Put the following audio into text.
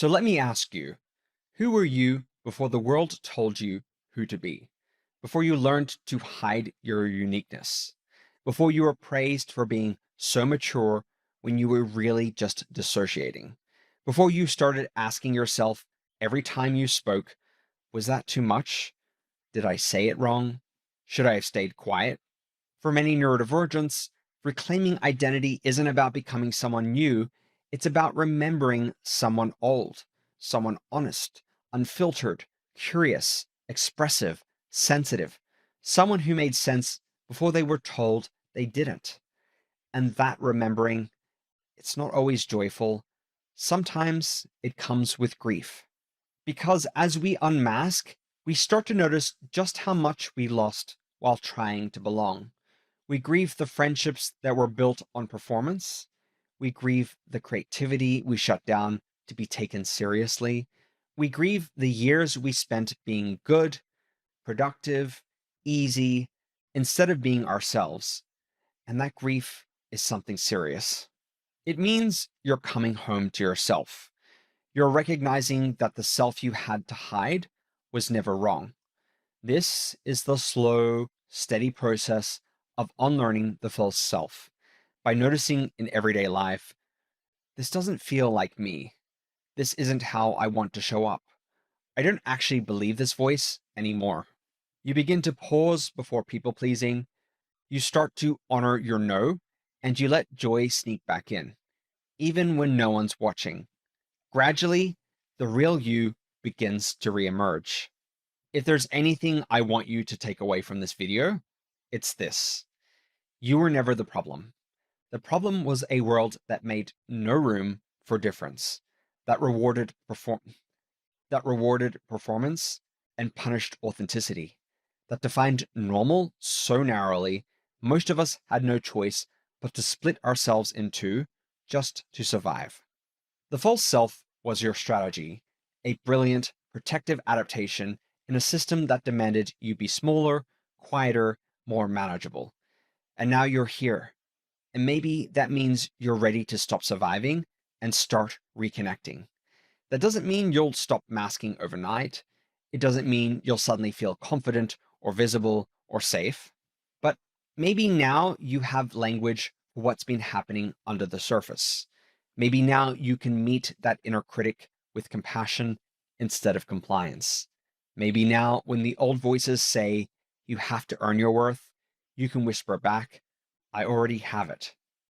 So let me ask you, who were you before the world told you who to be? Before you learned to hide your uniqueness? Before you were praised for being so mature when you were really just dissociating? Before you started asking yourself every time you spoke, was that too much? Did I say it wrong? Should I have stayed quiet? For many neurodivergents, reclaiming identity isn't about becoming someone new, it's about remembering someone old, someone honest, unfiltered, curious, expressive, sensitive, someone who made sense before they were told they didn't. And that remembering, it's not always joyful. Sometimes it comes with grief. Because as we unmask, we start to notice just how much we lost while trying to belong. We grieve the friendships that were built on performance. We grieve the creativity we shut down to be taken seriously. We grieve the years we spent being good, productive, easy, instead of being ourselves. And that grief is something serious. It means you're coming home to yourself. You're recognizing that the self you had to hide was never wrong. This is the slow, steady process of unlearning the false self by noticing in everyday life, this doesn't feel like me. This isn't how I want to show up. I don't actually believe this voice anymore. You begin to pause before people pleasing. You start to honor your no, and you let joy sneak back in, even when no one's watching. Gradually, the real you begins to reemerge. If there's anything I want you to take away from this video, it's this. You were never the problem. The problem was a world that made no room for difference, that rewarded performance and punished authenticity, that defined normal so narrowly, most of us had no choice but to split ourselves in two just to survive. The false self was your strategy, a brilliant, protective adaptation in a system that demanded you be smaller, quieter, more manageable. And now you're here. And maybe that means you're ready to stop surviving and start reconnecting. That doesn't mean you'll stop masking overnight. It doesn't mean you'll suddenly feel confident or visible or safe. But maybe now you have language for what's been happening under the surface. Maybe now you can meet that inner critic with compassion instead of compliance. Maybe now, when the old voices say you have to earn your worth, you can whisper back, I already have it.